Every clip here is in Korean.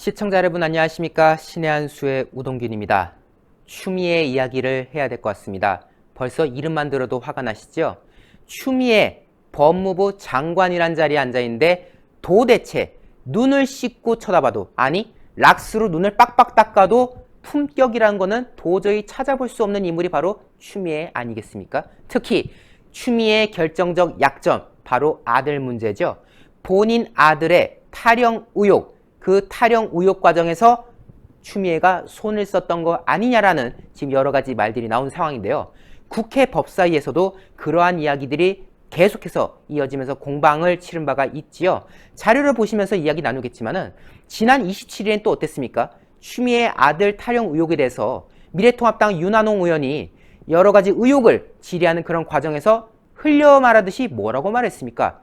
시청자 여러분 안녕하십니까? 신의 한 수의 우동균입니다. 추미애 이야기를 해야 될 것 같습니다. 벌써 이름만 들어도 화가 나시죠? 추미애 법무부 장관이란 자리에 앉아있는데 도대체 눈을 씻고 쳐다봐도, 아니 락스로 눈을 빡빡 닦아도 품격이라는 거는 도저히 찾아볼 수 없는 인물이 바로 추미애 아니겠습니까? 특히 추미애의 결정적 약점, 바로 아들 문제죠. 본인 아들의 탈영 의혹, 그 탈영 의혹 과정에서 추미애가 손을 썼던 거 아니냐라는 지금 여러 가지 말들이 나온 상황인데요. 국회 법사위에서도 그러한 이야기들이 계속해서 이어지면서 공방을 치른 바가 있지요. 자료를 보시면서 이야기 나누겠지만은 지난 27일엔 또 어땠습니까? 추미애 아들 탈영 의혹에 대해서 미래통합당 윤한홍 의원이 여러 가지 의혹을 질의하는 그런 과정에서 흘려 말하듯이 뭐라고 말했습니까?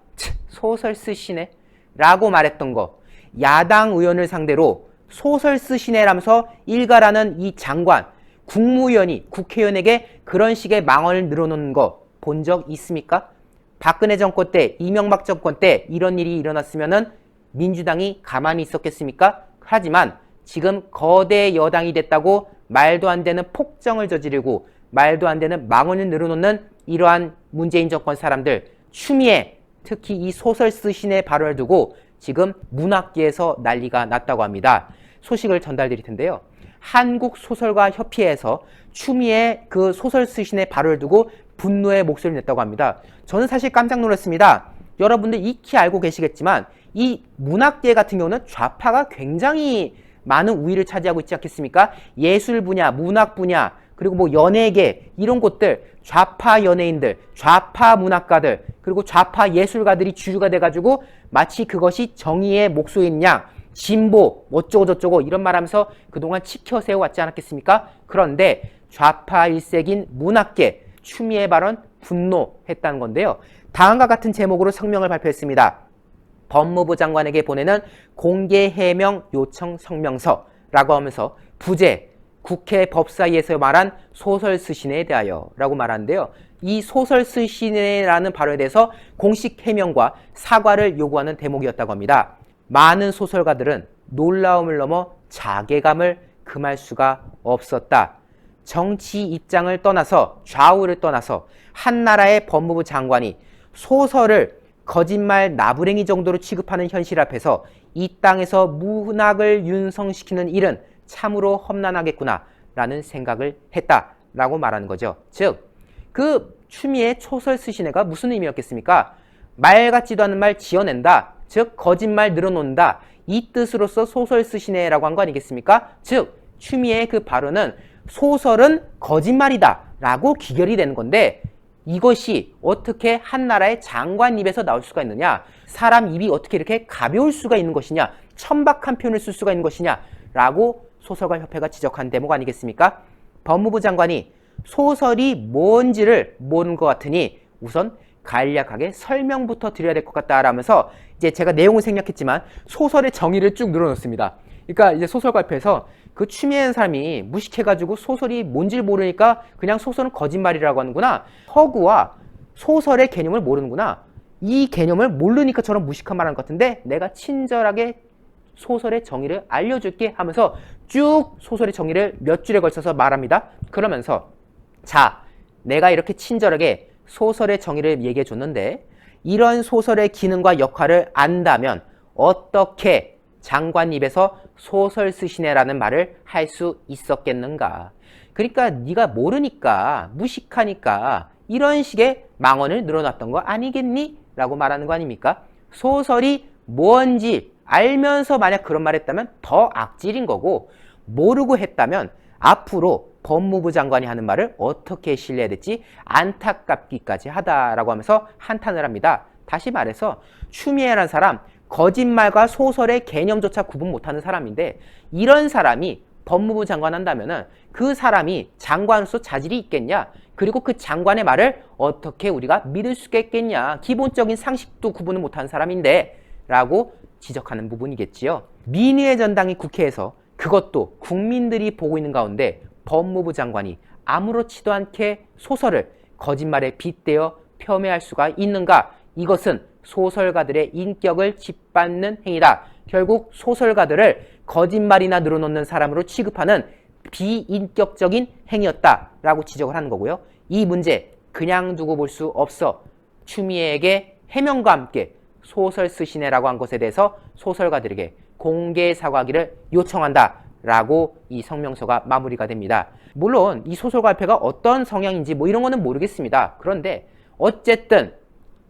소설 쓰시네? 라고 말했던 거. 야당 의원을 상대로 소설 쓰시네라면서 일가라는 이 장관, 국무위원이 국회의원에게 그런 식의 망언을 늘어놓는 거 본 적 있습니까? 박근혜 정권 때, 이명박 정권 때 이런 일이 일어났으면은 민주당이 가만히 있었겠습니까? 하지만 지금 거대 여당이 됐다고 말도 안 되는 폭정을 저지르고 말도 안 되는 망언을 늘어놓는 이러한 문재인 정권 사람들, 추미애, 특히 이 소설 쓰시네 발언을 두고 지금 문학계에서 난리가 났다고 합니다. 소식을 전달드릴 텐데요. 한국소설가협회에서 추미애 그 소설 쓰신의 발언을 두고 분노의 목소리를 냈다고 합니다. 저는 사실 깜짝 놀랐습니다. 여러분들 익히 알고 계시겠지만 이 문학계 같은 경우는 좌파가 굉장히 많은 우위를 차지하고 있지 않겠습니까? 예술 분야, 문학 분야, 그리고 뭐 연예계 이런 곳들, 좌파 연예인들, 좌파 문학가들, 그리고 좌파 예술가들이 주류가 돼가지고 마치 그것이 정의의 목소리인 양, 진보, 어쩌고 저쩌고 이런 말하면서 그동안 치켜세워왔지 않았겠습니까? 그런데 좌파 일색인 문학계, 추미애 발언 분노했다는 건데요. 다음과 같은 제목으로 성명을 발표했습니다. 법무부 장관에게 보내는 공개 해명 요청 성명서라고 하면서 부재, 국회 법사위에서 말한 소설 쓰신에 대하여 라고 말하는데요. 이 소설 쓰신이라는 발언에 대해서 공식 해명과 사과를 요구하는 대목이었다고 합니다. 많은 소설가들은 놀라움을 넘어 자괴감을 금할 수가 없었다. 정치 입장을 떠나서, 좌우를 떠나서 한 나라의 법무부 장관이 소설을 거짓말 나부랭이 정도로 취급하는 현실 앞에서 이 땅에서 문학을 융성시키는 일은 참으로 험난하겠구나 라는 생각을 했다라고 말하는 거죠. 즉, 그 추미애 소설 쓰신 애가 무슨 의미였겠습니까? 말 같지도 않은 말 지어낸다. 즉, 거짓말 늘어놓는다. 이 뜻으로서 소설 쓰신 애라고 한 거 아니겠습니까? 즉, 추미애의 그 발언은 소설은 거짓말이다 라고 귀결이 되는 건데 이것이 어떻게 한 나라의 장관 입에서 나올 수가 있느냐? 사람 입이 어떻게 이렇게 가벼울 수가 있는 것이냐? 천박한 표현을 쓸 수가 있는 것이냐? 라고 소설가협회가 지적한 대목 아니겠습니까? 법무부 장관이 소설이 뭔지를 모르는 것 같으니 우선 간략하게 설명부터 드려야 될 것 같다라면서 이제 제가 내용을 생략했지만 소설의 정의를 쭉 늘어놓습니다. 그러니까 이제 소설가협회에서 그 추미애라는 사람이 무식해가지고 소설이 뭔지를 모르니까 그냥 소설은 거짓말이라고 하는구나. 허구와 소설의 개념을 모르는구나. 이 개념을 모르니까 저런 무식한 말 하는 것 같은데 내가 친절하게 소설의 정의를 알려줄게 하면서 쭉 소설의 정의를 몇 줄에 걸쳐서 말합니다. 그러면서 자, 내가 이렇게 친절하게 소설의 정의를 얘기해 줬는데 이런 소설의 기능과 역할을 안다면 어떻게 장관 입에서 소설 쓰시네라는 말을 할 수 있었겠는가. 그러니까 네가 모르니까 무식하니까 이런 식의 망언을 늘어놨던 거 아니겠니? 라고 말하는 거 아닙니까? 소설이 뭔지 알면서 만약 그런 말 했다면 더 악질인 거고 모르고 했다면 앞으로 법무부 장관이 하는 말을 어떻게 신뢰해야 될지 안타깝기까지 하다라고 하면서 한탄을 합니다. 다시 말해서 추미애라는 사람 거짓말과 소설의 개념조차 구분 못하는 사람인데 이런 사람이 법무부 장관 한다면은 그 사람이 장관으로서 자질이 있겠냐? 그리고 그 장관의 말을 어떻게 우리가 믿을 수가 있겠냐? 기본적인 상식도 구분을 못하는 사람인데 라고 지적하는 부분이겠지요. 민의의 전당이 국회에서 그것도 국민들이 보고 있는 가운데 법무부 장관이 아무렇지도 않게 소설을 거짓말에 빗대어 폄훼할 수가 있는가? 이것은 소설가들의 인격을 짓밟는 행위다. 결국 소설가들을 거짓말이나 늘어놓는 사람으로 취급하는 비인격적인 행위였다라고 지적을 하는 거고요. 이 문제 그냥 두고 볼 수 없어 추미애에게 해명과 함께 소설 쓰시네라고 한 것에 대해서 소설가들에게 공개 사과하기를 요청한다라고 이 성명서가 마무리가 됩니다. 물론 이 소설 발표가 어떤 성향인지 뭐 이런 거는 모르겠습니다. 그런데 어쨌든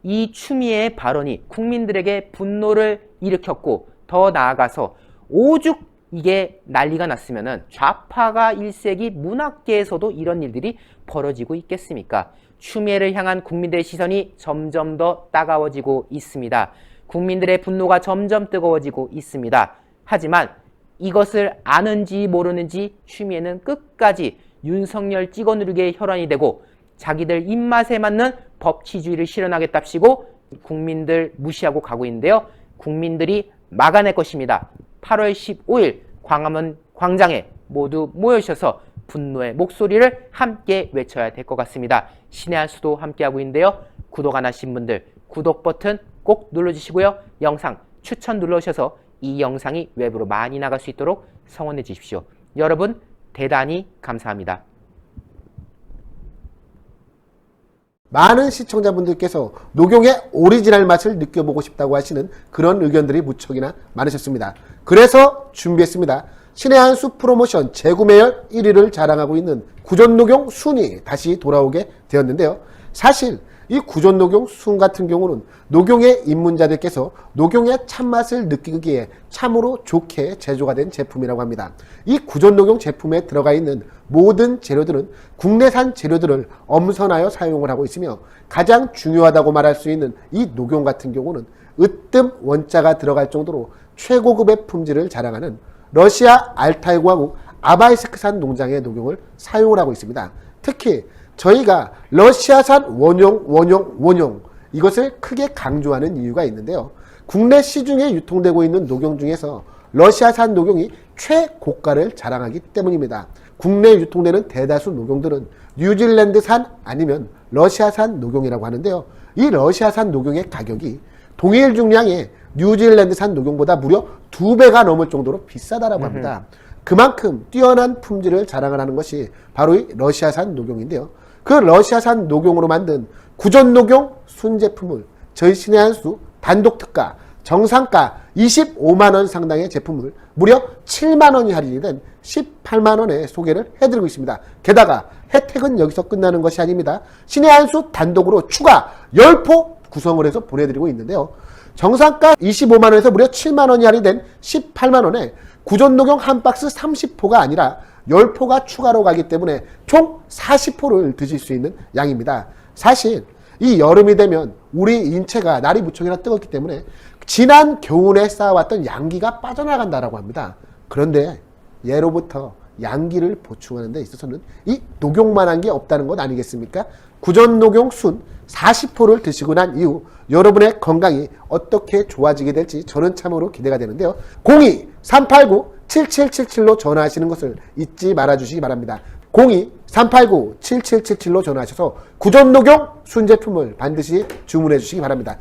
이 추미애의 발언이 국민들에게 분노를 일으켰고 더 나아가서 오죽 이게 난리가 났으면은 좌파가 일세기 문학계에서도 이런 일들이 벌어지고 있겠습니까? 추미애를 향한 국민들의 시선이 점점 더 따가워지고 있습니다. 국민들의 분노가 점점 뜨거워지고 있습니다. 하지만 이것을 아는지 모르는지 추미애는 끝까지 윤석열 찍어 누르기에 혈안이 되고 자기들 입맛에 맞는 법치주의를 실현하겠답시고 국민들 무시하고 가고 있는데요. 국민들이 막아낼 것입니다. 8월 15일 광화문 광장에 모두 모여주셔서 분노의 목소리를 함께 외쳐야 될 것 같습니다. 신의 한 수도 함께하고 있는데요. 구독 안 하신 분들 구독 버튼 꼭 눌러주시고요. 영상 추천 눌러주셔서 이 영상이 외부로 많이 나갈 수 있도록 성원해 주십시오. 여러분 대단히 감사합니다. 많은 시청자분들께서 녹용의 오리지널 맛을 느껴보고 싶다고 하시는 그런 의견들이 무척이나 많으셨습니다. 그래서 준비했습니다. 신의 한 수 프로모션 재구매율 1위를 자랑하고 있는 구전녹용 순이 다시 돌아오게 되었는데요. 사실 이 구전녹용 순 같은 경우는 녹용의 입문자들께서 녹용의 참맛을 느끼기에 참으로 좋게 제조가 된 제품이라고 합니다. 이 구전녹용 제품에 들어가 있는 모든 재료들은 국내산 재료들을 엄선하여 사용을 하고 있으며 가장 중요하다고 말할 수 있는 이 녹용 같은 경우는 으뜸 원자가 들어갈 정도로 최고급의 품질을 자랑하는 러시아 알타이 공화국 아바이스크산 농장의 녹용을 사용을 하고 있습니다. 특히 저희가 러시아산 원용 이것을 크게 강조하는 이유가 있는데요. 국내 시중에 유통되고 있는 녹용 중에서 러시아산 녹용이 최고가를 자랑하기 때문입니다. 국내에 유통되는 대다수 녹용들은 뉴질랜드산 아니면 러시아산 녹용이라고 하는데요. 이 러시아산 녹용의 가격이 동일 중량의 뉴질랜드산 녹용보다 무려 2배가 넘을 정도로 비싸다라고 합니다. 그만큼 뛰어난 품질을 자랑을 하는 것이 바로 이 러시아산 녹용인데요. 그 러시아산 녹용으로 만든 구전녹용 순제품을 저희 신의 한 수 단독 특가 정상가 25만원 상당의 제품을 무려 7만원이 할인이 된 18만원에 소개를 해드리고 있습니다. 게다가 혜택은 여기서 끝나는 것이 아닙니다. 신의 한 수 단독으로 추가 10포 구성을 해서 보내드리고 있는데요. 정상가 25만원에서 무려 7만원이 할인된 18만원에 구전녹용 한 박스 30포가 아니라 10포가 추가로 가기 때문에 총 40포를 드실 수 있는 양입니다. 사실 이 여름이 되면 우리 인체가 날이 무척이나 뜨겁기 때문에 지난 겨울에 쌓아왔던 양기가 빠져나간다라고 합니다. 그런데 예로부터 양기를 보충하는 데 있어서는 이 녹용만한 게 없다는 것 아니겠습니까? 구전녹용 순 40포를 드시고 난 이후 여러분의 건강이 어떻게 좋아지게 될지 저는 참으로 기대가 되는데요. 02-389-7777로 전화하시는 것을 잊지 말아주시기 바랍니다. 02-389-7777로 전화하셔서 구전녹용 순제품을 반드시 주문해 주시기 바랍니다.